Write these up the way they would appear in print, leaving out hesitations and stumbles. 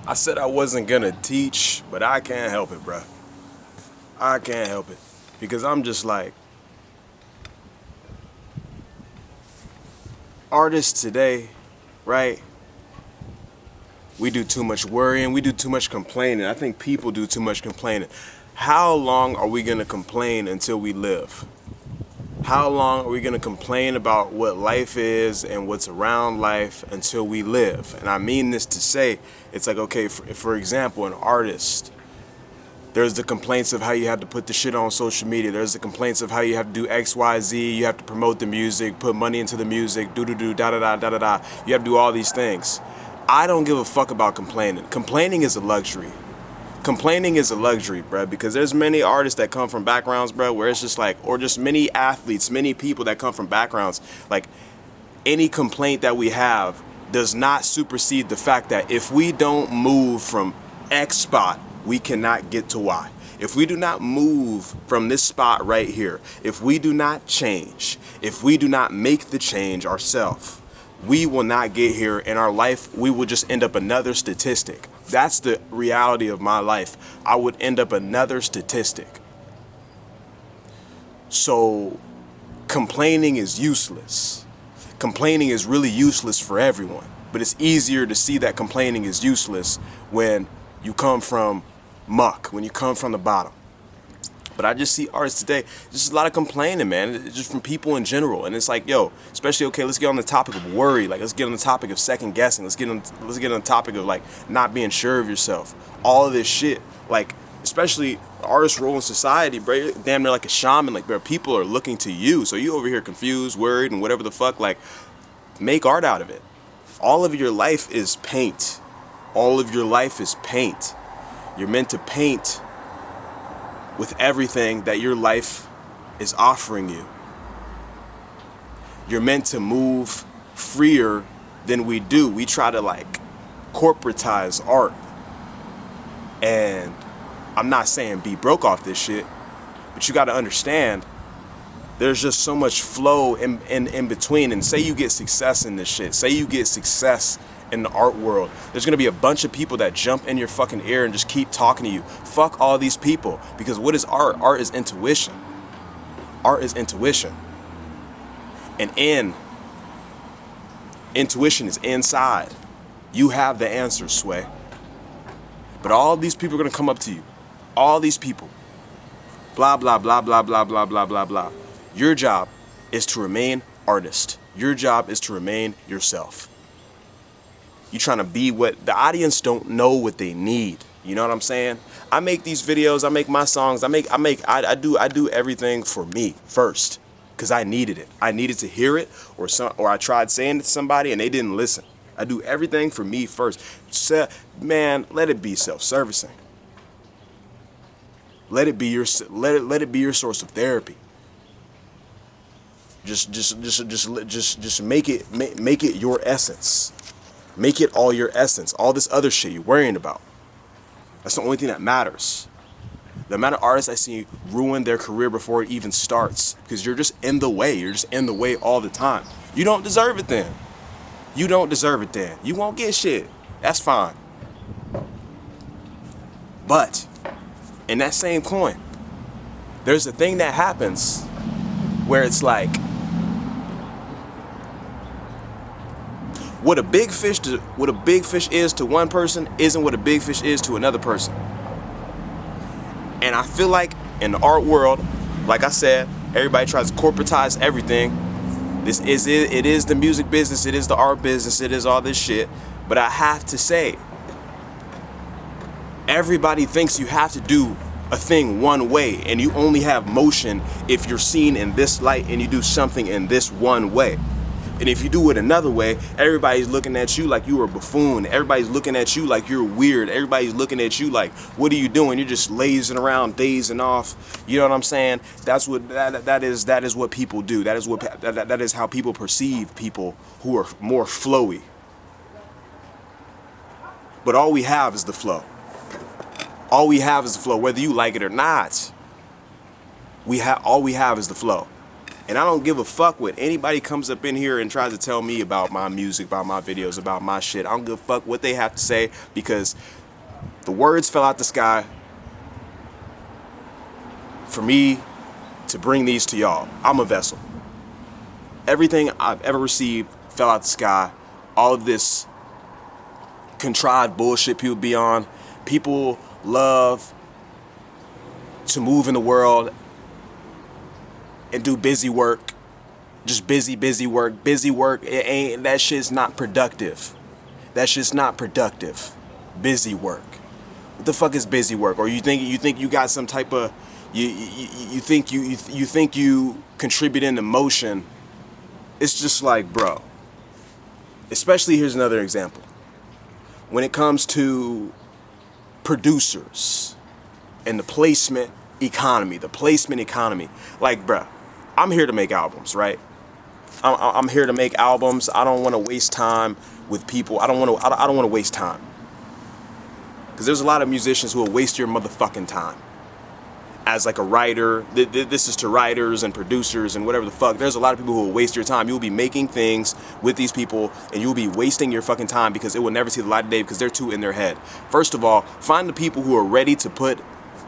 I said I wasn't gonna teach, but I can't help it, bruh. I can't help it. Because I'm just like, artists today, right? We do too much worrying, we do too much complaining. I think people do too much complaining. How long are we gonna complain until we live? How long are we gonna complain about what life is and what's around life until we live? And I mean this to say, it's like, okay, for example, an artist, there's the complaints of how you have to put the shit on social media. There's the complaints of how you have to do X, Y, Z. You have to promote the music, put money into the music, do, da-da-da. You have to do all these things. I don't give a fuck about complaining. Complaining is a luxury. Complaining is a luxury, bro, because there's many artists that come from backgrounds, bro, where it's just like, or just many athletes, many people that come from backgrounds, like any complaint that we have does not supersede the fact that if we don't move from X spot, we cannot get to Y. If we do not move from this spot right here, if we do not change, if we do not make the change ourselves, we will not get here. In our life, we will just end up another statistic. That's the reality of my life. I would end up another statistic. So complaining is useless. Complaining is really useless for everyone. But it's easier to see that complaining is useless when you come from muck, when you come from the bottom. But I just see artists today, just a lot of complaining, man, just from people in general. And it's like, yo, especially, okay, let's get on the topic of worry. Like, let's get on the topic of second guessing. Let's get on the topic of, like, not being sure of yourself. All of this shit, like, especially the artist role in society, bro, you're damn near like a shaman. Like, bro, people are looking to you. So you over here confused, worried, and whatever the fuck, like, make art out of it. All of your life is paint. All of your life is paint. You're meant to paint with everything that your life is offering you. You're meant to move freer than we do. We try to like corporatize art. And I'm not saying be broke off this shit, but you got to understand there's just so much flow in between. And say you get success in this shit. Say you get success in the art world. There's gonna be a bunch of people that jump in your fucking ear and just keep talking to you. Fuck all these people. Because what is art? Art is intuition. Art is intuition. And intuition is inside. You have the answer, Sway. But all these people are gonna come up to you. All these people. Blah, blah, blah, blah, blah, blah, blah, blah, blah. Your job is to remain artist. Your job is to remain yourself. You trying to be what the audience don't know what they need. You know what I'm saying? I make these videos, I make my songs, I do everything for me first, because I needed it. I needed to hear it, or I tried saying it to somebody and they didn't listen. I do everything for me first. Man, let it be self-servicing. Let it be your source of therapy. Just make it your essence. Make it all your essence. All this other shit you're worrying about, that's the only thing that matters. The amount of artists I see ruin their career before it even starts because you're just in the way. You're just in the way all the time. You don't deserve it then. You don't deserve it then. You won't get shit. That's fine. But in that same coin, there's a thing that happens where it's like, what a big fish is to one person isn't what a big fish is to another person. And I feel like in the art world, like I said, everybody tries to corporatize everything. It is the music business, it is the art business, it is all this shit. But I have to say, everybody thinks you have to do a thing one way, and you only have motion if you're seen in this light and you do something in this one way. And if you do it another way, everybody's looking at you like you're a buffoon. Everybody's looking at you like you're weird. Everybody's looking at you like, what are you doing? You're just lazing around, dazing off. You know what I'm saying? That's what that is what people do. That is how people perceive people who are more flowy. But all we have is the flow. All we have is the flow, whether you like it or not. All we have is the flow. And I don't give a fuck what anybody comes up in here and tries to tell me about my music, about my videos, about my shit. I don't give a fuck what they have to say, because the words fell out the sky for me to bring these to y'all. I'm a vessel. Everything I've ever received fell out the sky. All of this contrived bullshit people be on. People love to move in the world and do busy work. Just busy work. Busy work, that shit's not productive. That shit's not productive. Busy work. What the fuck is busy work? Or you think you got some type of you think you contribute in emotion. It's just like, bro. Especially, here's another example. When it comes to producers and the placement economy, like, bruh, I'm here to make albums, right? I'm here to make albums. I don't want to waste time with people. I don't want to waste time, because there's a lot of musicians who will waste your motherfucking time. As like a writer, this is to writers and producers and whatever the fuck. There's a lot of people who will waste your time. You'll be making things with these people and you'll be wasting your fucking time, because it will never see the light of day, because they're too in their head. First of all, find the people who are ready to put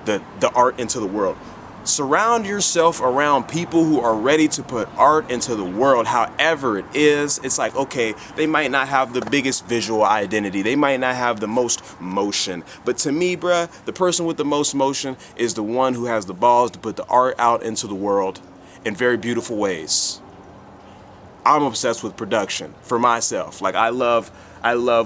the art into the world. Surround yourself around people who are ready to put art into the world. However it is, it's like, okay, they might not have the biggest visual identity. They might not have the most motion. But to me, bruh, the person with the most motion is the one who has the balls to put the art out into the world in very beautiful ways. I'm obsessed with production for myself. Like, I love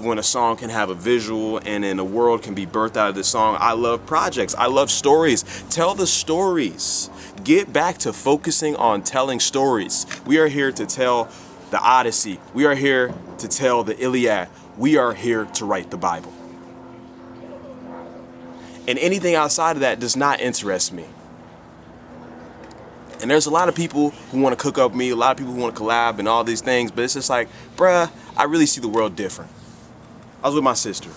when a song can have a visual and then a world can be birthed out of the song. I love projects. I love stories. Tell the stories. Get back to focusing on telling stories. We are here to tell the Odyssey. We are here to tell the Iliad. We are here to write the Bible. And anything outside of that does not interest me. And there's a lot of people who want to cook up with me, a lot of people who want to collab and all these things, but it's just like, bruh, I really see the world different. I was with my sister,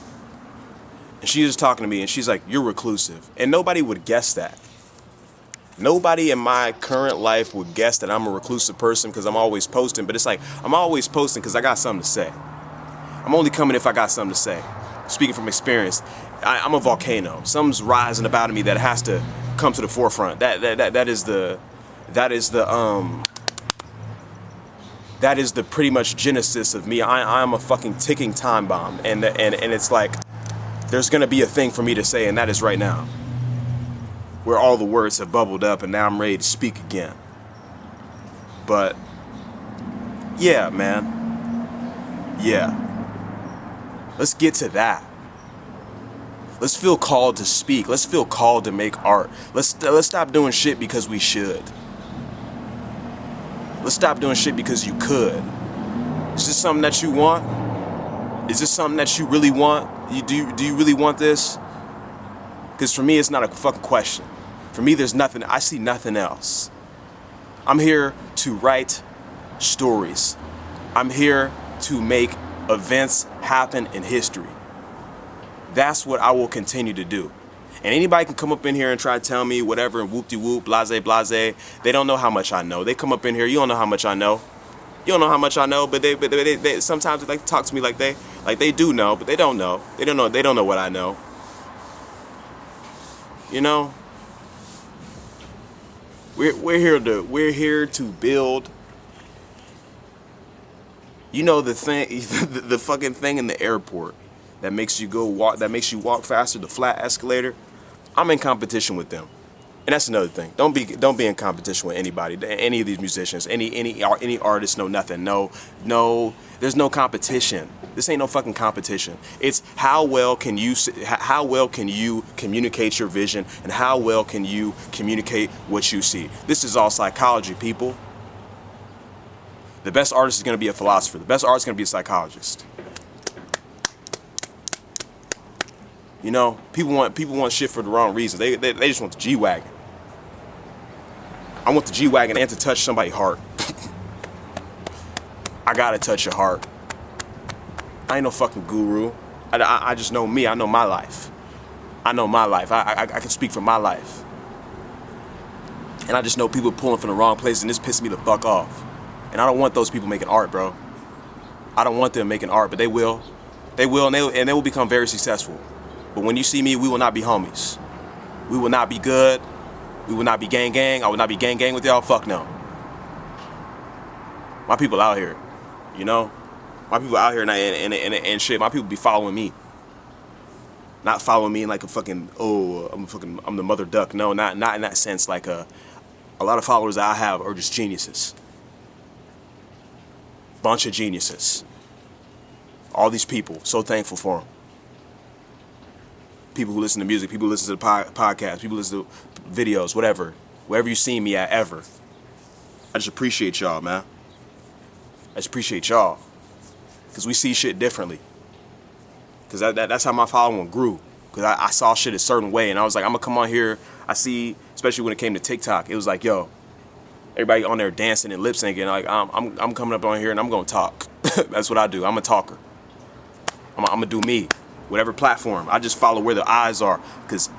and she was just talking to me, and she's like, you're reclusive. And nobody would guess that. Nobody in my current life would guess that I'm a reclusive person, because I'm always posting, but it's like, I'm always posting because I got something to say. I'm only coming if I got something to say. Speaking from experience, I'm a volcano. Something's rising about me that has to come to the forefront. That is the pretty much genesis of me. I'm a fucking ticking time bomb, and it's like, there's gonna be a thing for me to say, and that is right now, where all the words have bubbled up, and now I'm ready to speak again. But yeah, man, yeah, let's get to that. Let's feel called to speak. Let's feel called to make art. Let's stop doing shit because we should. Let's stop doing shit because you could. Is this something that you want? Is this something that you really want? Do you really want this? Because for me, it's not a fucking question. For me, there's nothing. I see nothing else. I'm here to write stories. I'm here to make events happen in history. That's what I will continue to do. And anybody can come up in here and try to tell me whatever, and whoop-de-whoop, blase. They don't know how much I know. They come up in here, you don't know how much I know. You don't know how much I know, but they sometimes they like to talk to me like they do know, but they don't know. They don't know what I know. You know? We're here to build. You know, the thing, the fucking thing in the airport that makes you walk faster, the flat escalator. I'm in competition with them. And that's another thing. Don't be in competition with anybody, any of these musicians, any artist, no nothing. No, there's no competition. This ain't no fucking competition. It's how well can you communicate your vision, and how well can you communicate what you see. This is all psychology, people. The best artist is going to be a philosopher. The best artist is going to be a psychologist. You know, people want shit for the wrong reasons. They just want the G-Wagon. I want the G-Wagon and to touch somebody's heart. I gotta touch your heart. I ain't no fucking guru. I just know me. I know my life. I know my life. I can speak for my life. And I just know people pulling from the wrong place, and this pisses me the fuck off. And I don't want those people making art, bro. I don't want them making art, but they will. They will, and they will become very successful. But when you see me, we will not be homies. We will not be good. We will not be gang gang. I will not be gang gang with y'all. Fuck no. My people out here, you know? My people out here and shit. My people be following me. Not following me in like a fucking, I'm the mother duck. No, not in that sense. Like a lot of followers that I have are just geniuses. Bunch of geniuses. All these people, so thankful for them. People who listen to music, people who listen to the podcast, people who listen to videos, whatever. Wherever you see me at ever. I just appreciate y'all, man. I just appreciate y'all. Because we see shit differently. Because that's how my following grew. Because I saw shit a certain way. And I was like, I'm going to come on here. I see, especially when it came to TikTok, it was like, yo, everybody on there dancing and lip syncing. Like, I'm coming up on here and I'm going to talk. That's what I do. I'm a talker. I'm going to do me. Whatever platform. I just follow where the eyes are. Because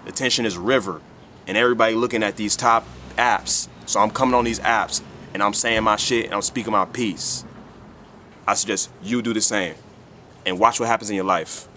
attention is river. And everybody looking at these top apps. So I'm coming on these apps and I'm saying my shit and I'm speaking my piece. I suggest you do the same. And watch what happens in your life.